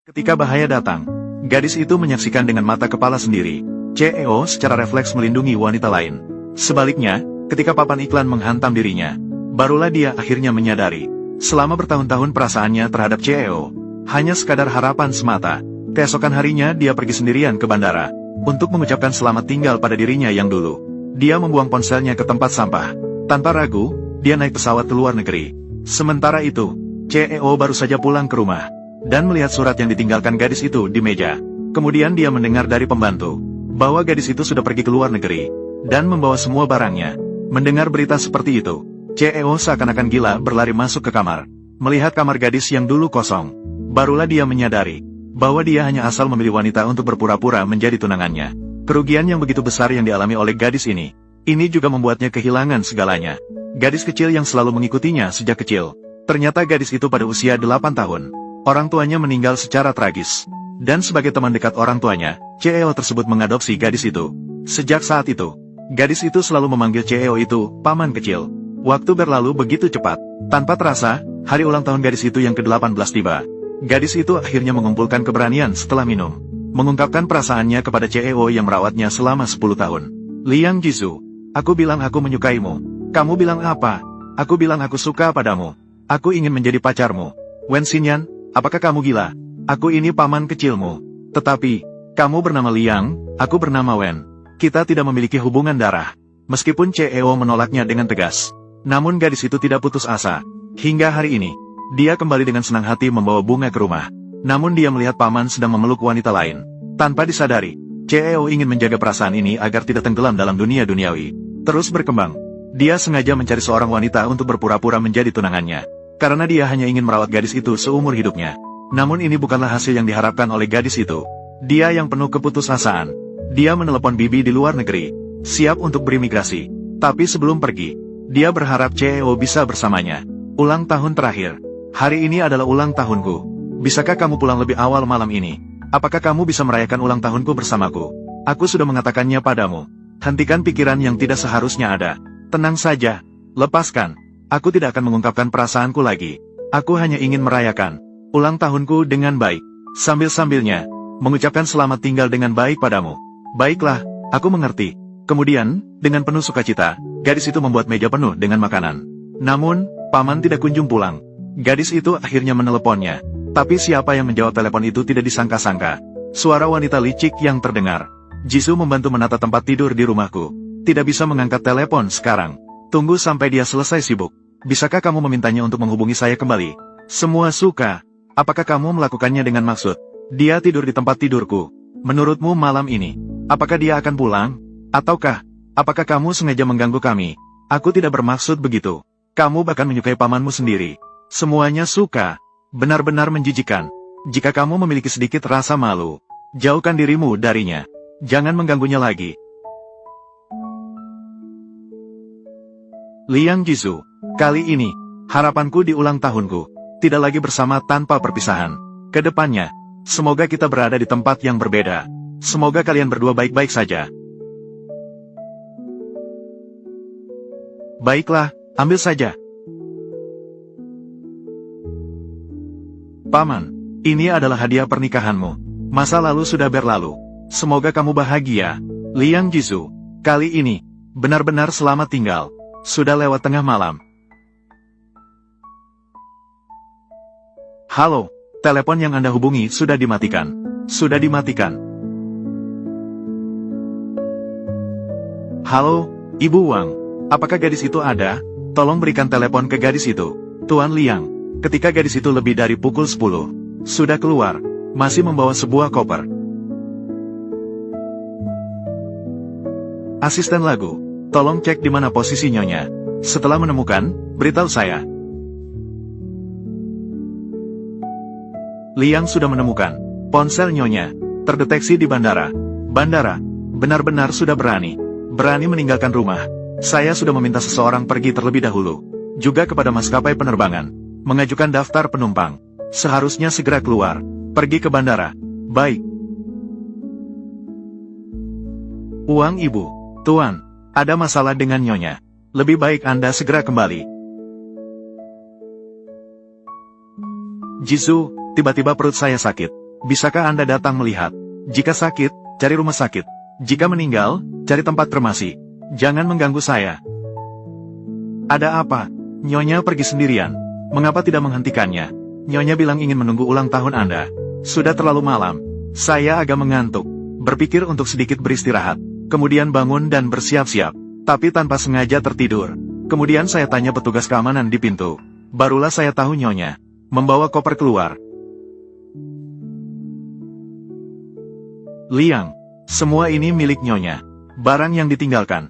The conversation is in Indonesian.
Ketika bahaya datang, gadis itu menyaksikan dengan mata kepala sendiri. CEO secara refleks melindungi wanita lain. Sebaliknya, ketika papan iklan menghantam dirinya, barulah dia akhirnya menyadari. Selama bertahun-tahun perasaannya terhadap CEO hanya sekadar harapan semata. Keesokan harinya dia pergi sendirian ke bandara untuk mengucapkan selamat tinggal pada dirinya yang dulu. Dia membuang ponselnya ke tempat sampah. Tanpa ragu, dia naik pesawat ke luar negeri. Sementara itu, CEO baru saja pulang ke rumah dan melihat surat yang ditinggalkan gadis itu di meja. Kemudian dia mendengar dari pembantu bahwa gadis itu sudah pergi ke luar negeri dan membawa semua barangnya. Mendengar berita seperti itu, CEO seakan-akan gila berlari masuk ke kamar. Melihat kamar gadis yang dulu kosong, barulah dia menyadari bahwa dia hanya asal memilih wanita untuk berpura-pura menjadi tunangannya. Kerugian yang begitu besar yang dialami oleh gadis ini juga membuatnya kehilangan segalanya. Gadis kecil yang selalu mengikutinya sejak kecil. Ternyata gadis itu pada usia 8 tahun. Orang tuanya meninggal secara tragis. Dan sebagai teman dekat orang tuanya, CEO tersebut mengadopsi gadis itu. Sejak saat itu, gadis itu selalu memanggil CEO itu, paman kecil. Waktu berlalu begitu cepat. Tanpa terasa, hari ulang tahun gadis itu yang ke-18 tiba. Gadis itu akhirnya mengumpulkan keberanian setelah minum. Mengungkapkan perasaannya kepada CEO yang merawatnya selama 10 tahun. Liang Jisoo, aku bilang aku menyukaimu. Kamu bilang apa? Aku bilang aku suka padamu. Aku ingin menjadi pacarmu. Wen Xinyan, apakah kamu gila? Aku ini paman kecilmu. Tetapi, kamu bernama Liang, aku bernama Wen. Kita tidak memiliki hubungan darah. Meskipun CEO menolaknya dengan tegas. Namun gadis itu tidak putus asa. Hingga hari ini, dia kembali dengan senang hati membawa bunga ke rumah. Namun dia melihat paman sedang memeluk wanita lain. Tanpa disadari, CEO ingin menjaga perasaan ini agar tidak tenggelam dalam dunia duniawi. Terus berkembang. Dia sengaja mencari seorang wanita untuk berpura-pura menjadi tunangannya. Karena dia hanya ingin merawat gadis itu seumur hidupnya. Namun ini bukanlah hasil yang diharapkan oleh gadis itu. Dia yang penuh keputusasaan. Dia menelepon bibi di luar negeri, siap untuk berimigrasi. Tapi sebelum pergi, dia berharap CEO bisa bersamanya. Ulang tahun terakhir. Hari ini adalah ulang tahunku. Bisakah kamu pulang lebih awal malam ini? Apakah kamu bisa merayakan ulang tahunku bersamaku? Aku sudah mengatakannya padamu. Hentikan pikiran yang tidak seharusnya ada. Tenang saja. Lepaskan. Aku tidak akan mengungkapkan perasaanku lagi. Aku hanya ingin merayakan ulang tahunku dengan baik. Sambil-sambilnya mengucapkan selamat tinggal dengan baik padamu. Baiklah, aku mengerti. Kemudian, dengan penuh sukacita, gadis itu membuat meja penuh dengan makanan. Namun, paman tidak kunjung pulang. Gadis itu akhirnya meneleponnya. Tapi siapa yang menjawab telepon itu tidak disangka-sangka. Suara wanita licik yang terdengar. Jisoo membantu menata tempat tidur di rumahku. Tidak bisa mengangkat telepon sekarang. Tunggu sampai dia selesai sibuk. Bisakah kamu memintanya untuk menghubungi saya kembali? Semua suka. Apakah kamu melakukannya dengan maksud? Dia tidur di tempat tidurku. Menurutmu malam ini, apakah dia akan pulang? Ataukah, apakah kamu sengaja mengganggu kami? Aku tidak bermaksud begitu. Kamu bahkan menyukai pamanmu sendiri. Semuanya suka. Benar-benar menjijikan. Jika kamu memiliki sedikit rasa malu, jauhkan dirimu darinya. Jangan mengganggunya lagi. Liang Jisoo, kali ini, harapanku di ulang tahunku, tidak lagi bersama tanpa perpisahan. Kedepannya, semoga kita berada di tempat yang berbeda. Semoga kalian berdua baik-baik saja. Baiklah, ambil saja. Paman, ini adalah hadiah pernikahanmu. Masa lalu sudah berlalu. Semoga kamu bahagia. Liang Jisoo, kali ini, benar-benar selamat tinggal. Sudah lewat tengah malam. Halo, telepon yang Anda hubungi sudah dimatikan. Sudah dimatikan. Halo, Ibu Wang. Apakah gadis itu ada? Tolong berikan telepon ke gadis itu. Tuan Liang, ketika gadis itu lebih dari pukul 10, sudah keluar, masih membawa sebuah koper. Asisten lagu, tolong cek di mana posisi Nyonya. Setelah menemukan, beritahu saya. Liang sudah menemukan ponsel Nyonya. Terdeteksi di bandara. Bandara, benar-benar sudah berani meninggalkan rumah. Saya sudah meminta seseorang pergi terlebih dahulu. Juga kepada maskapai penerbangan. Mengajukan daftar penumpang. Seharusnya segera keluar. Pergi ke bandara. Baik. Uang Ibu. Tuan, ada masalah dengan Nyonya. Lebih baik Anda segera kembali. Jisoo, tiba-tiba perut saya sakit. Bisakah Anda datang melihat? Jika sakit, cari rumah sakit. Jika meninggal, cari tempat kremasi. Jangan mengganggu saya. Ada apa? Nyonya pergi sendirian. Mengapa tidak menghentikannya? Nyonya bilang ingin menunggu ulang tahun Anda. Sudah terlalu malam. Saya agak mengantuk. Berpikir untuk sedikit beristirahat. Kemudian bangun dan bersiap-siap. Tapi tanpa sengaja tertidur. Kemudian saya tanya petugas keamanan di pintu. Barulah saya tahu Nyonya membawa koper keluar. Liang, semua ini milik Nyonya. Barang yang ditinggalkan.